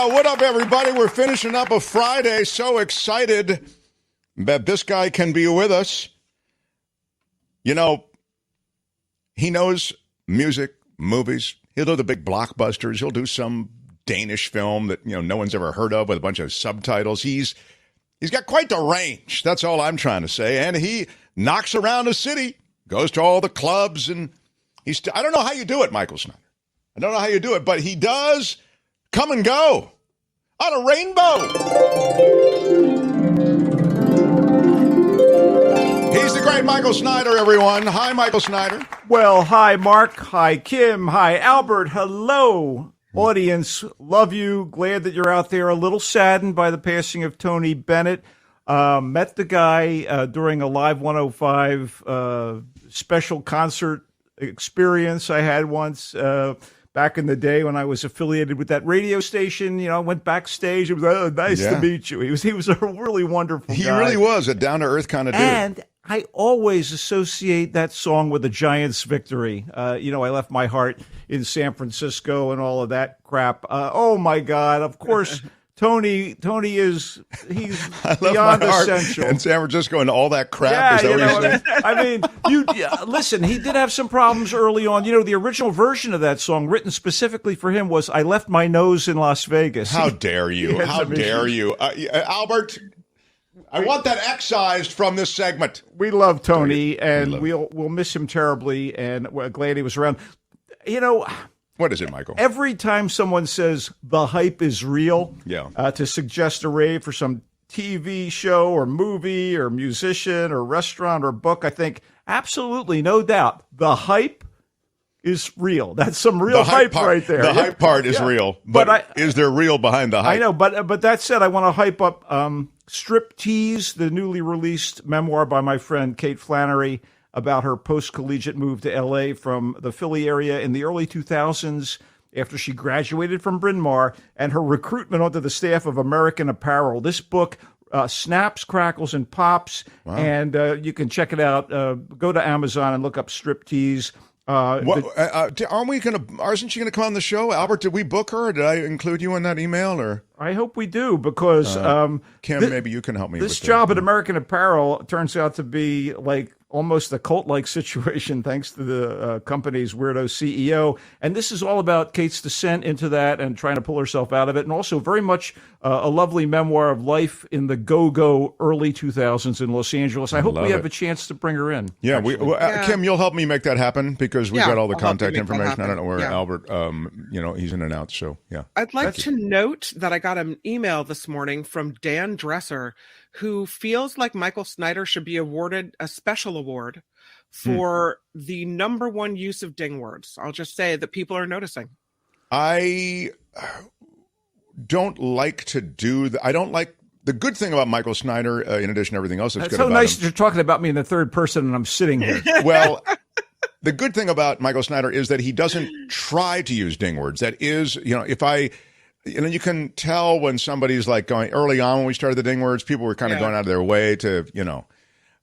Yeah, what up, everybody? We're finishing up a Friday. So excited that this guy can be with us. You know, he knows music, movies. He'll do the big blockbusters. He'll do some Danish film that, no one's ever heard of with a bunch of subtitles. He's got quite the range. That's all I'm trying to say. And he knocks around the city, goes to all the clubs, and I don't know how you do it, Michael Snyder. I don't know how you do it, but he does come and go on a rainbow. He's the great Michael Snyder, everyone. Hi, Michael Snyder. Well, hi, Mark. Hi, Kim. Hi, Albert. Hello, audience. Love you. Glad that you're out there. A little saddened by the passing of Tony Bennett. Met the guy during a Live 105 special concert experience I had once back in the day when I was affiliated with that radio station. I went backstage. It was nice to meet you. He was a really wonderful guy. He really was a down-to-earth kind of dude. And I always associate that song with the Giants' victory. I left my heart in San Francisco and all of that crap. Oh, my God. Of course, Tony he's beyond essential. In San Francisco and all that crap. Listen, he did have some problems early on. The original version of that song written specifically for him was "I Left My Nose in Las Vegas." How dare you? How dare you? Albert, I want that excised from this segment. We love Tony, and we'll miss him terribly, and we're glad he was around. What is it, Michael? Every time someone says the hype is real, to suggest a rave for some TV show or movie or musician or restaurant or book, I think absolutely, no doubt, the hype is real. That's some real hype right there. The hype part is real, but is there real behind the hype? I know, but that said, I want to hype up Striptease, the newly released memoir by my friend Kate Flannery about her post-collegiate move to L.A. from the Philly area in the early 2000s after she graduated from Bryn Mawr and her recruitment onto the staff of American Apparel. This book snaps, crackles, and pops, and you can check it out. Go to Amazon and look up Striptease. Isn't she going to come on the show? Albert, did we book her? Or did I include you in that email? Or I hope we do, because Kim, maybe you can help me. This job at American Apparel turns out to be like almost a cult-like situation, thanks to the company's weirdo CEO. And this is all about Kate's descent into that and trying to pull herself out of it, and also very much a lovely memoir of life in the go-go early 2000s in Los Angeles. I hope we have a chance to bring her in. Yeah, Kim, you'll help me make that happen, because we've got all the contact information. I don't know where Albert, he's in and out, so yeah. I'd like to note that I got an email this morning from Dan Dresser, who feels like Michael Snyder should be awarded a special award for the #1 use of ding words. I'll just say that people are noticing. I don't like to do that. I don't like the good thing about Michael Snyder, in addition to everything else that's good so about nice him. that you're talking about me in the third person and I'm sitting here. Well, the good thing about Michael Snyder is that he doesn't try to use ding words. That is, you can tell when somebody's like going early on when we started the ding words, people were kind of going out of their way to,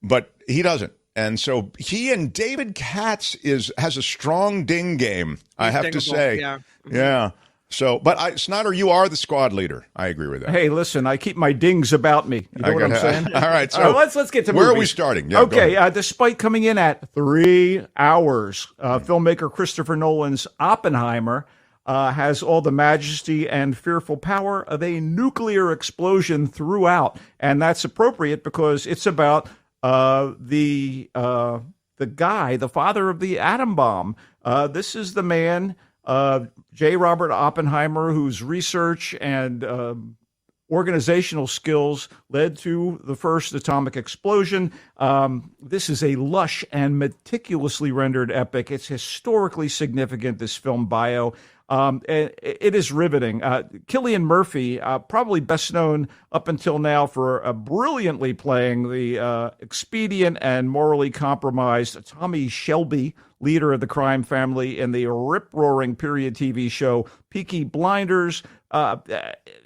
but he doesn't. And so he and David Katz has a strong ding game, I have to say. Yeah. Yeah. So, but Snyder, you are the squad leader. I agree with that. Hey, listen, I keep my dings about me. You know what I'm saying? All right. So let's get to where movies. are we starting? Yeah, okay. Despite coming in at 3 hours, filmmaker Christopher Nolan's Oppenheimer has all the majesty and fearful power of a nuclear explosion throughout. And that's appropriate because it's about the guy, the father of the atom bomb. This is the man, J. Robert Oppenheimer, whose research and organizational skills led to the first atomic explosion. This is a lush and meticulously rendered epic. It's historically significant, this film bio. It is riveting. Cillian Murphy, probably best known up until now for brilliantly playing the expedient and morally compromised Tommy Shelby, leader of the crime family in the rip-roaring period TV show Peaky Blinders.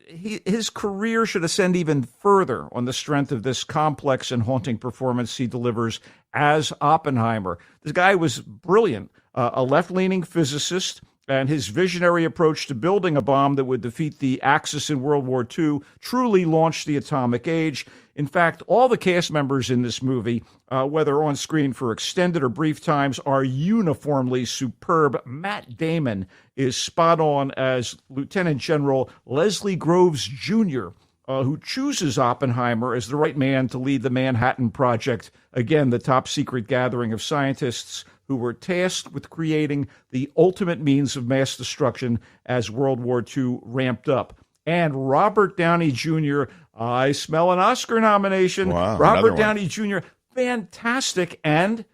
His career should ascend even further on the strength of this complex and haunting performance he delivers as Oppenheimer. This guy was brilliant, a left-leaning physicist and his visionary approach to building a bomb that would defeat the Axis in World War II truly launched the atomic age. In fact, all the cast members in this movie, whether on screen for extended or brief times, are uniformly superb. Matt Damon is spot on as Lieutenant General Leslie Groves Jr., who chooses Oppenheimer as the right man to lead the Manhattan Project, again, the top secret gathering of scientists who were tasked with creating the ultimate means of mass destruction as World War II ramped up. And Robert Downey Jr., I smell an Oscar nomination. Wow, Robert Downey Jr., fantastic and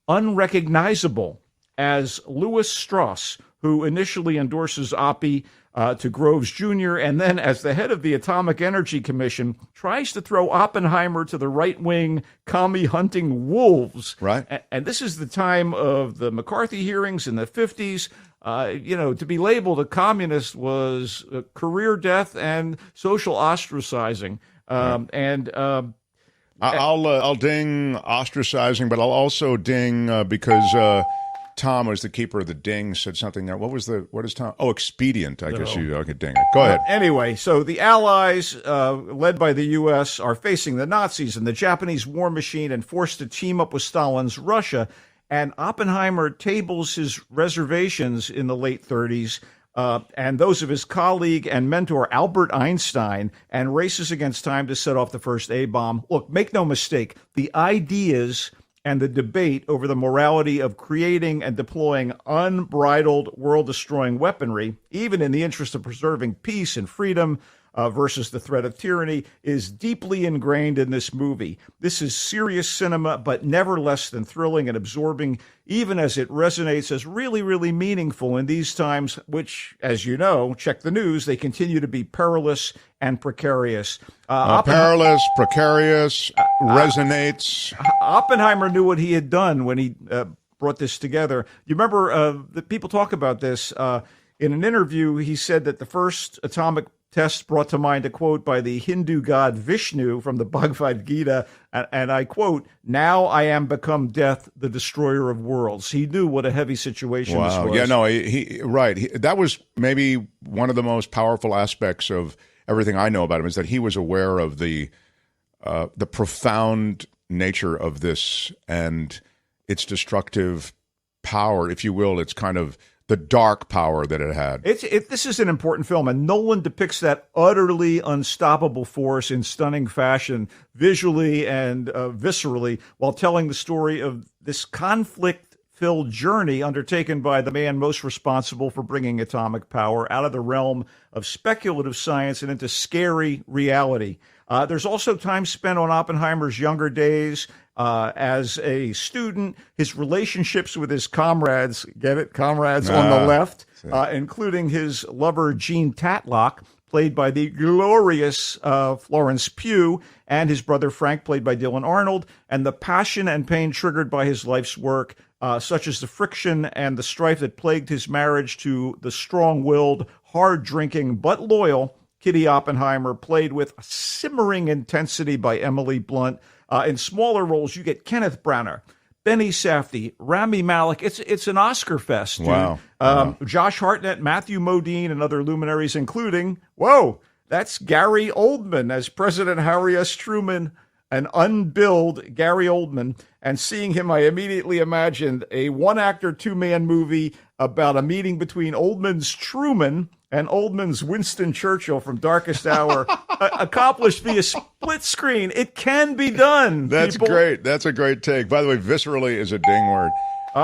unrecognizable as Louis Strauss, who initially endorses Oppie to Groves Jr., and then as the head of the Atomic Energy Commission, tries to throw Oppenheimer to the right-wing commie-hunting wolves. Right. And this is the time of the McCarthy hearings in the 50s. To be labeled a communist was a career death and social ostracizing. I'll ding ostracizing, but I'll also ding because Tom was the keeper of the ding, said something there. What is Tom? Oh, expedient. I guess you could ding it. Go ahead. Anyway, so the Allies, led by the U.S., are facing the Nazis and the Japanese war machine and forced to team up with Stalin's Russia. And Oppenheimer tables his reservations in the late 30s and those of his colleague and mentor Albert Einstein and races against time to set off the first A-bomb. Look, make no mistake, the ideas and the debate over the morality of creating and deploying unbridled world-destroying weaponry, even in the interest of preserving peace and freedom, versus the threat of tyranny, is deeply ingrained in this movie. This is serious cinema, but never less than thrilling and absorbing, even as it resonates as really, really meaningful in these times, which, as you know, check the news, they continue to be perilous and precarious. Perilous, precarious, resonates. Oppenheimer knew what he had done when he brought this together. You remember the people talk about this. In an interview, he said that the first atomic test brought to mind a quote by the Hindu god Vishnu from the Bhagavad Gita, and I quote, "Now I am become death, the destroyer of worlds." He knew what a heavy situation this was. Yeah, no, that was maybe one of the most powerful aspects of everything I know about him, is that he was aware of the profound nature of this and its destructive power, if you will. It's kind of the dark power that it had. This is an important film, and Nolan depicts that utterly unstoppable force in stunning fashion, visually and viscerally, while telling the story of this conflict-filled journey undertaken by the man most responsible for bringing atomic power out of the realm of speculative science and into scary reality. There's also time spent on Oppenheimer's younger days as a student, his relationships with his comrades, get it, comrades on the left, including his lover Jean Tatlock, played by the glorious Florence Pugh, and his brother Frank, played by Dylan Arnold, and the passion and pain triggered by his life's work, such as the friction and the strife that plagued his marriage to the strong-willed, hard-drinking, but loyal Kitty Oppenheimer, played with simmering intensity by Emily Blunt. In smaller roles, you get Kenneth Branagh, Benny Safdie, Rami Malek. It's an Oscar fest. Dude. Wow. Josh Hartnett, Matthew Modine, and other luminaries, including, that's Gary Oldman as President Harry S. Truman, an unbilled Gary Oldman. And seeing him, I immediately imagined a one-actor, two-man movie about a meeting between Oldman's Truman and Oldman's Winston Churchill from Darkest Hour, accomplished via split screen. It can be done. That's people. Great. That's a great take. By the way, viscerally is a ding word.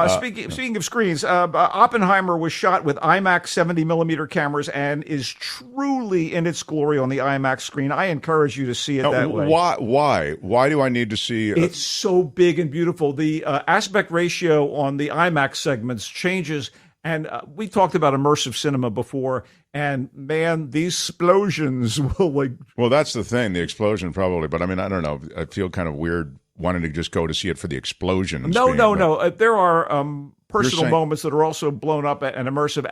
Speaking of screens, Oppenheimer was shot with IMAX 70mm cameras and is truly in its glory on the IMAX screen. I encourage you to see it that way. Why? Why do I need to see? It's so big and beautiful. The aspect ratio on the IMAX segments changes. And we talked about immersive cinema before, and man, these explosions will Well, that's the thing, the explosion probably. But I mean, I don't know. I feel kind of weird wanting to just go to see it for the explosion. No. There are personal saying- moments that are also blown up and immersive.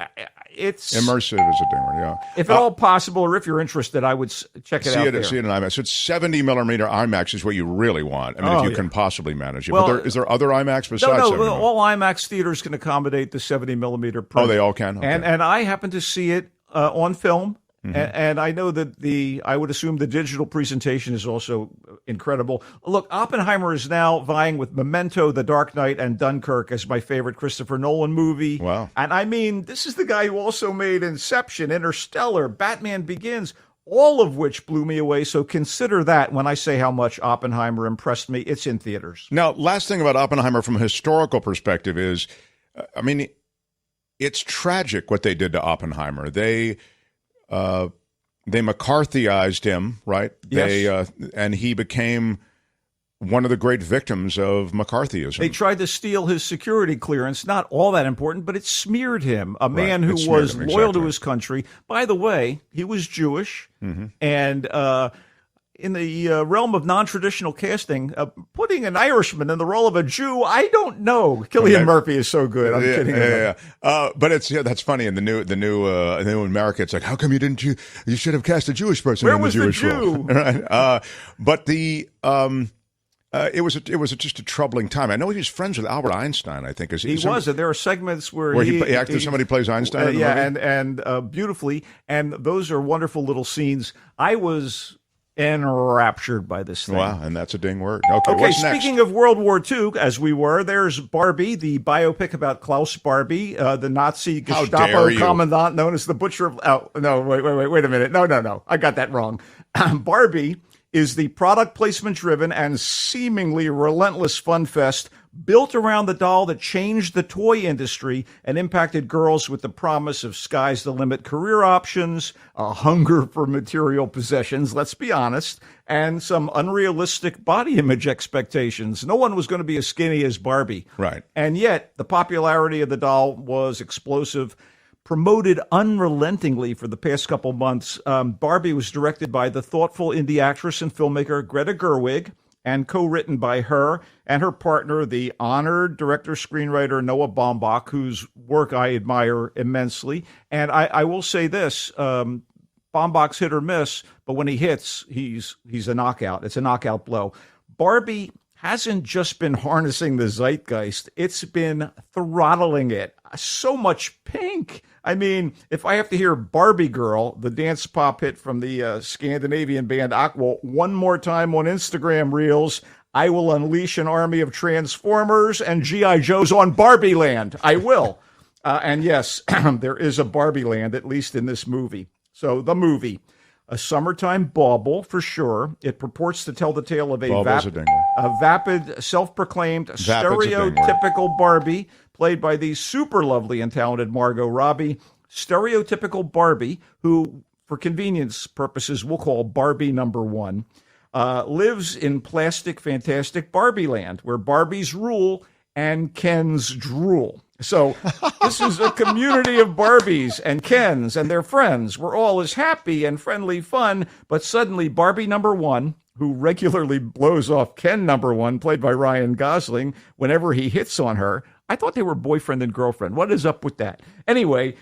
It's Immersive is a thing, yeah. if at all possible, or if you're interested, I would check it out there. See it in IMAX. So it's 70 millimeter IMAX is what you really want. I mean, if you can possibly manage it. Well, but is there other IMAX besides? No, 70 all IMAX theaters can accommodate the 70 millimeter print. Oh, they all can. Okay. And I happen to see it on film. And I know that I would assume the digital presentation is also incredible. Look, Oppenheimer is now vying with Memento, The Dark Knight, and Dunkirk as my favorite Christopher Nolan movie. Wow. And I mean, this is the guy who also made Inception, Interstellar, Batman Begins, all of which blew me away. So consider that when I say how much Oppenheimer impressed me. It's in theaters. Now, last thing about Oppenheimer from a historical perspective is, I mean, it's tragic what they did to Oppenheimer. They McCarthyized him, right? Yes. And he became one of the great victims of McCarthyism. They tried to steal his security clearance. Not all that important, but it smeared him. A man who was loyal to his country. By the way, he was Jewish. And in the realm of non-traditional casting, putting an Irishman in the role of a Jew, I don't know. Cillian Murphy is so good. I'm kidding. But that's funny. In the new America, it's like, how come you should have cast a Jewish person in the Jewish role? Right? But it was just a troubling time. I know he was friends with Albert Einstein. I think he was, and there are segments where somebody plays Einstein. In the movie? and beautifully, and those are wonderful little scenes. I was enraptured by this thing. Wow, and that's a ding word. Okay, what's next? Speaking of World War II, as we were, there's Barbie, the biopic about Klaus Barbie, the Nazi Gestapo commandant known as the Butcher of... Oh, no, wait a minute. No. I got that wrong. Barbie is the product placement-driven and seemingly relentless fun fest built around the doll that changed the toy industry and impacted girls with the promise of sky's the limit career options, a hunger for material possessions, let's be honest, and some unrealistic body image expectations. No one was going to be as skinny as Barbie. Right. And yet, the popularity of the doll was explosive. Promoted unrelentingly for the past couple months, Barbie was directed by the thoughtful indie actress and filmmaker Greta Gerwig and co-written by her and her partner, the honored director-screenwriter Noah Baumbach, whose work I admire immensely. And I will say this, Baumbach's hit or miss, but when he hits, he's a knockout. It's a knockout blow. Barbie hasn't just been harnessing the zeitgeist, it's been throttling it. So much pink. I mean, if I have to hear Barbie Girl, the dance pop hit from the Scandinavian band Aqua, one more time on Instagram Reels, I will unleash an army of Transformers and G.I. Joes on Barbie Land. I will. And yes, there is a Barbie Land, at least in this movie. So the movie, a summertime bauble for sure. It purports to tell the tale of a vapid, self-proclaimed, stereotypical Barbie, played by the super lovely and talented Margot Robbie. Stereotypical Barbie, who, for convenience purposes, we'll call Barbie number one, lives in plastic, fantastic Barbie land, where Barbies rule and Kens drool. So this is a community of Barbies and Kens and their friends. We're all as happy and friendly fun, but suddenly Barbie number one, who regularly blows off Ken number one, played by Ryan Gosling, whenever he hits on her. I thought they were boyfriend and girlfriend. What is up with that? Anyway,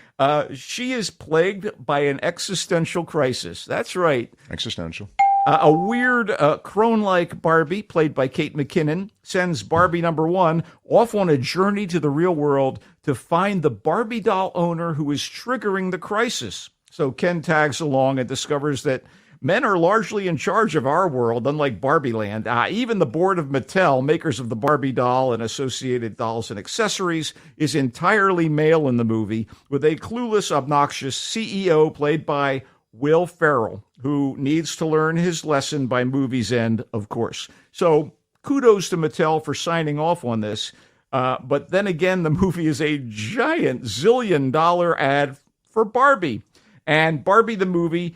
she is plagued by an existential crisis. That's right. Existential. A weird crone-like Barbie, played by Kate McKinnon, sends Barbie number one off on a journey to the real world to find the Barbie doll owner who is triggering the crisis. So Ken tags along and discovers that men are largely in charge of our world, unlike Barbie Land. Even the board of Mattel, makers of the Barbie doll and associated dolls and accessories, is entirely male in the movie, with a clueless, obnoxious CEO played by Will Ferrell, who needs to learn his lesson by movie's end, of course. So kudos to Mattel for signing off on this. But then again, the movie is a giant zillion-dollar ad for Barbie. And Barbie the movie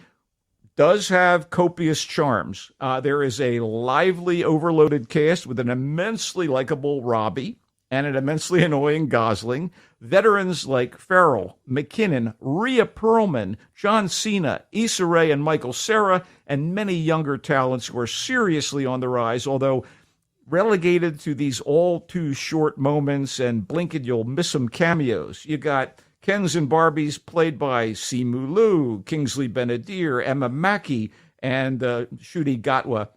does have copious charms. There is a lively, overloaded cast with an immensely likable Robbie and an immensely annoying Gosling. Veterans like Farrell, McKinnon, Rhea Perlman, John Cena, Issa Rae, and Michael Cera, and many younger talents who are seriously on the rise, although relegated to these all too short moments and blink and you'll miss them cameos. You got Kens and Barbies played by Simu Liu, Kingsley Benadir, Emma Mackey, and Ncuti Gatwa.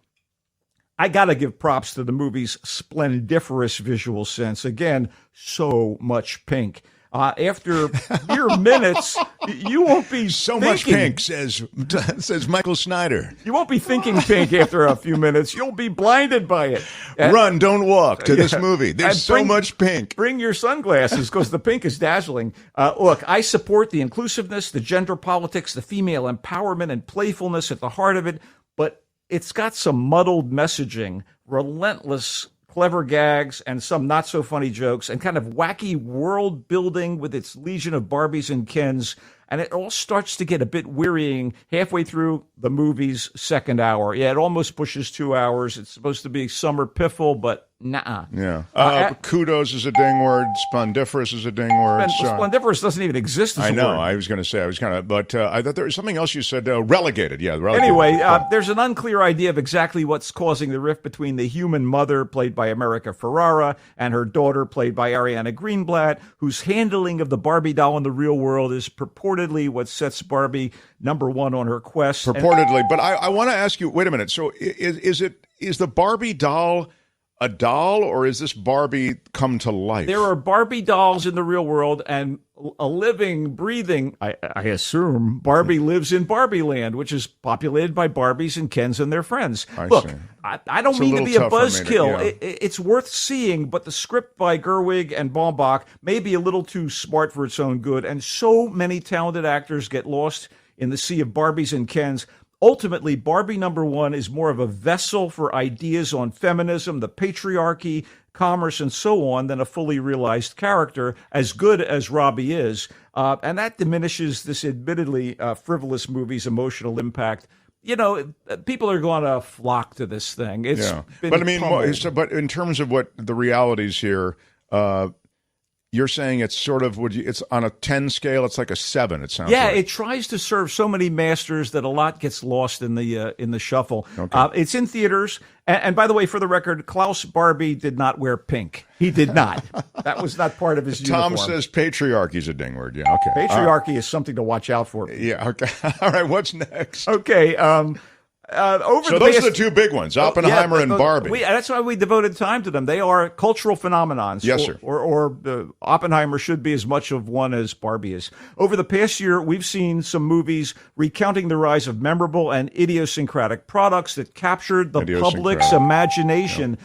I got to give props to the movie's splendiferous visual sense. Again, so much pink. After mere minutes, you won't be so thinking, much pink, says Michael Snyder. You won't be thinking pink after a few minutes. You'll be blinded by it. Run, don't walk to this movie. There's so much pink. Bring your sunglasses because the pink is dazzling. Look, I support the inclusiveness, the gender politics, the female empowerment and playfulness at the heart of it, but it's got some muddled messaging, relentless clever gags, and some not-so-funny jokes, and kind of wacky world building with its legion of Barbies and Kens. And it all starts to get a bit wearying halfway through the movie's second hour. Yeah, it almost pushes 2 hours. It's supposed to be summer piffle, but nah. Yeah. Kudos is a ding word. Splendiferous is a ding word. Splendiferous doesn't even exist as a word. I know. I was going to say, but I thought there was something else you said. Relegated. Yeah, relegated. Anyway, there's an unclear idea of exactly what's causing the rift between the human mother, played by America Ferrara, and her daughter, played by Ariana Greenblatt, whose handling of the Barbie doll in the real world is purportedly what sets Barbie number one on her quest. Purportedly. But I want to ask you, wait a minute. So is the Barbie doll a doll, or is this Barbie come to life? There are Barbie dolls in the real world, and a living, breathing, I assume, Barbie lives in Barbie Land, which is populated by Barbies and Kens and their friends. Look, I don't mean to be a buzzkill. It's worth seeing, but the script by Gerwig and Baumbach may be a little too smart for its own good, and so many talented actors get lost in the sea of Barbies and Kens. Ultimately, Barbie number one is more of a vessel for ideas on feminism, the patriarchy, commerce, and so on than a fully realized character, as good as Robbie is. And that diminishes this admittedly frivolous movie's emotional impact. You know, people are going to flock to this thing. But I mean, but in terms of what the realities here, you're saying it's sort of it's on a 10 scale. It's like a 7. It sounds. Yeah, like. It tries to serve so many masters that a lot gets lost in the shuffle. Okay. It's in theaters, and by the way, for the record, Klaus Barbie did not wear pink. He did not. That was not part of his uniform. Tom says patriarchy's a ding word. Yeah. Okay. Patriarchy is something to watch out for. Yeah. Okay. All right. What's next? Okay. Those are the two big ones, Oppenheimer and Barbie. That's why we devoted time to them. They are cultural phenomenons. Yes, sir. Or Oppenheimer should be as much of one as Barbie is. Over the past year, we've seen some movies recounting the rise of memorable and idiosyncratic products that captured the public's imagination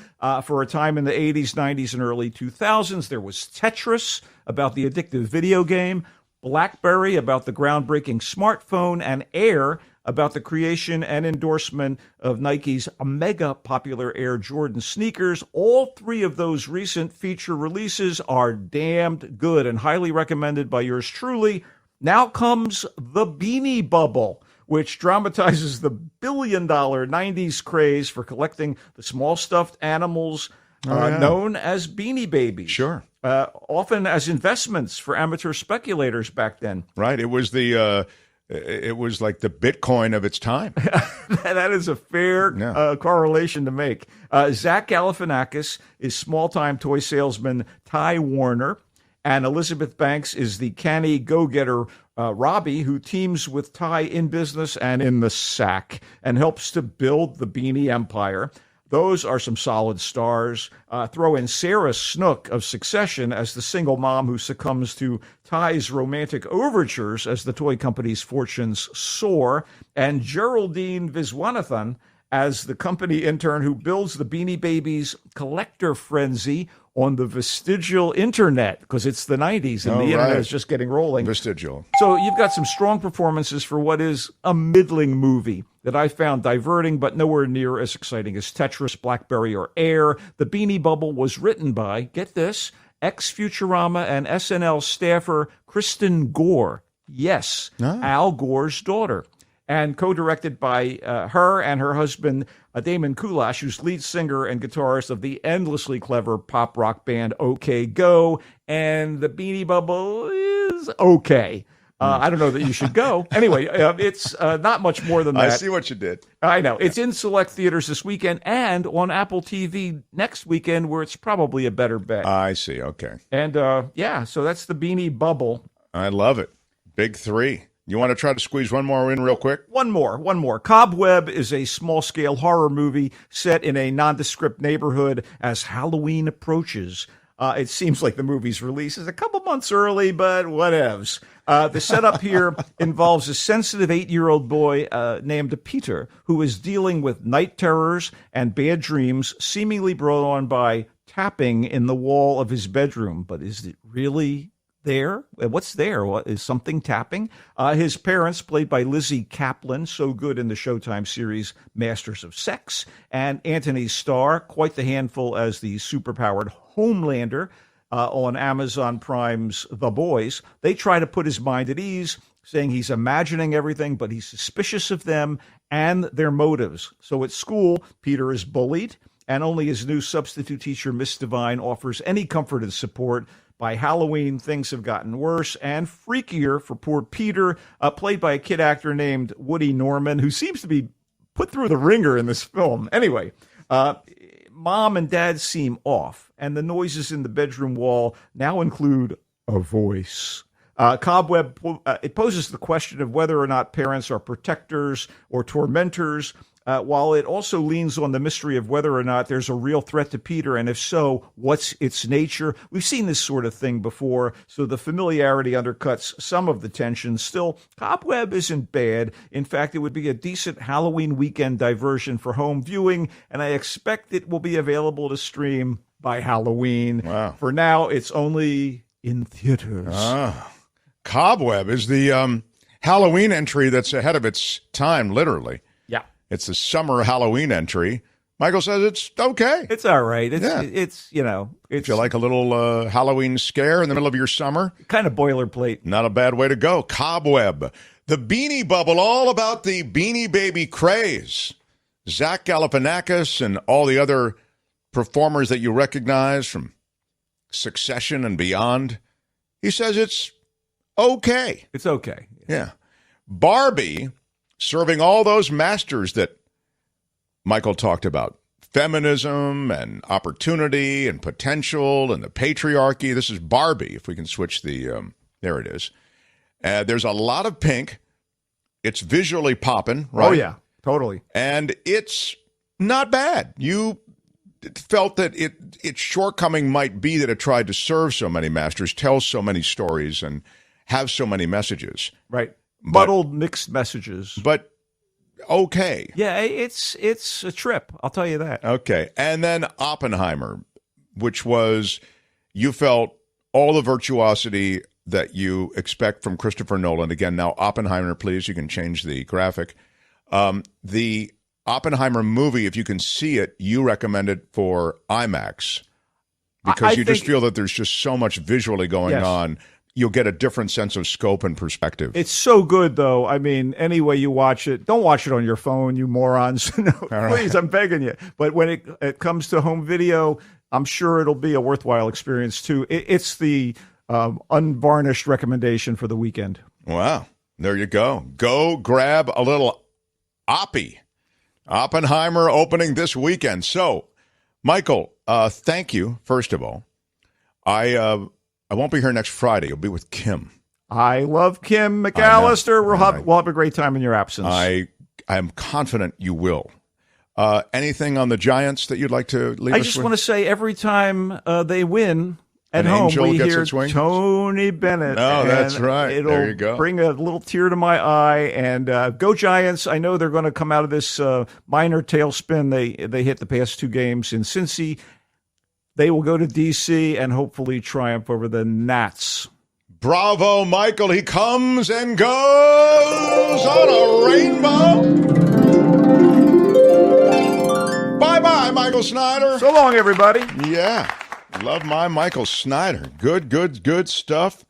for a time in the 80s, 90s, and early 2000s. There was Tetris, about the addictive video game, BlackBerry, about the groundbreaking smartphone, and Air, about the creation and endorsement of Nike's mega popular Air Jordan sneakers. All three of those recent feature releases are damned good and highly recommended by yours truly. Now comes the Beanie Bubble, which dramatizes the billion-dollar 90s craze for collecting the small stuffed animals known as Beanie Babies. Sure. Often as investments for amateur speculators back then. Right. It was it was like the Bitcoin of its time. That is a fair correlation to make. Zach Galifianakis is small-time toy salesman Ty Warner, and Elizabeth Banks is the canny go-getter Robbie, who teams with Ty in business and in the sack and helps to build the Beanie Empire. Those are some solid stars. Throw in Sarah Snook of Succession as the single mom who succumbs to Ty's romantic overtures as the toy company's fortunes soar, and Geraldine Viswanathan as the company intern who builds the Beanie Babies collector frenzy on the vestigial internet, because it's the 90s and the internet is just getting rolling. Vestigial. So you've got some strong performances for what is a middling movie that I found diverting, but nowhere near as exciting as Tetris, BlackBerry, or Air. The Beanie Bubble was written by, get this, ex-Futurama and SNL staffer Kristen Gore. Yes, Al Gore's daughter. And co-directed by her and her husband, Damon Kulash, who's lead singer and guitarist of the endlessly clever pop rock band OK Go. And the Beanie Bubble is okay. I don't know that you should go. Anyway, it's not much more than that. I see what you did. I know. It's in select theaters this weekend and on Apple TV next weekend, where it's probably a better bet. I see. Okay. And so that's the Beanie Bubble. I love it. Big three. You want to try to squeeze one more in real quick? One more. Cobweb is a small-scale horror movie set in a nondescript neighborhood as Halloween approaches. It seems like the movie's release is a couple months early, but whatevs. The setup here involves a sensitive 8-year-old boy named Peter, who is dealing with night terrors and bad dreams seemingly brought on by tapping in the wall of his bedroom. But is it really there? What's there? What, is something tapping? His parents, played by Lizzie Kaplan, so good in the Showtime series Masters of Sex, and Anthony Starr, quite the handful as the superpowered Homelander on Amazon Prime's The Boys. They try to put his mind at ease, saying he's imagining everything, but he's suspicious of them and their motives. So at school, Peter is bullied, and only his new substitute teacher, Miss Devine, offers any comfort and support. By Halloween, things have gotten worse and freakier for poor Peter, played by a kid actor named Woody Norman, who seems to be put through the ringer in this film. Anyway, Mom and Dad seem off, and the noises in the bedroom wall now include a voice. Cobweb, it poses the question of whether or not parents are protectors or tormentors, while it also leans on the mystery of whether or not there's a real threat to Peter, and if so, what's its nature? We've seen this sort of thing before, so the familiarity undercuts some of the tension. Still, Cobweb isn't bad. In fact, it would be a decent Halloween weekend diversion for home viewing, and I expect it will be available to stream by Halloween. Wow. For now, it's only in theaters. Cobweb is the Halloween entry that's ahead of its time, literally. Yeah. It's the summer Halloween entry. Michael says it's okay. It's all right. It's If you like a little Halloween scare in the middle of your summer, kind of boilerplate. not a bad way to go. Cobweb. The Beanie Bubble, all about the Beanie Baby craze. Zach Galifianakis and all the other performers that you recognize from Succession and beyond. He says it's okay. It's okay. Yeah. Barbie, serving all those masters that Michael talked about. Feminism and opportunity and potential and the patriarchy. This is Barbie, if we can switch the, there it is. There's a lot of pink. It's visually popping, right? Oh, yeah, totally. And it's not bad. You felt that its shortcoming might be that it tried to serve so many masters, tell so many stories, and have so many messages. Right. Muddled, mixed messages. But okay. Yeah, it's a trip. I'll tell you that. Okay. And then Oppenheimer, which was, you felt all the virtuosity that you expect from Christopher Nolan. Again, now Oppenheimer, please, you can change the graphic. The Oppenheimer movie, if you can see it, you recommend it for IMAX because you just feel that there's just so much visually going on. You'll get a different sense of scope and perspective. It's so good, though. I mean, any way you watch it, don't watch it on your phone, you morons. No, please, I'm begging you. But when it comes to home video, I'm sure it'll be a worthwhile experience, too. It's the unvarnished recommendation for the weekend. Wow. There you go. Go grab a little Oppenheimer opening this weekend. So, Michael, thank you, first of all. I won't be here next Friday. I'll be with Kim. I love Kim McAllister. We'll have a great time in your absence. I am confident you will. Anything on the Giants that you'd like to leave us with? I just want to say every time they win at home, we hear Tony Bennett. Oh, that's right. It'll there you go. Bring a little tear to my eye. And go Giants. I know they're going to come out of this minor tailspin they hit the past two games in Cincy. They will go to D.C. and hopefully triumph over the Nats. Bravo, Michael. He comes and goes on a rainbow. Bye-bye, Michael Snyder. So long, everybody. Yeah. Love my Michael Snyder. Good stuff.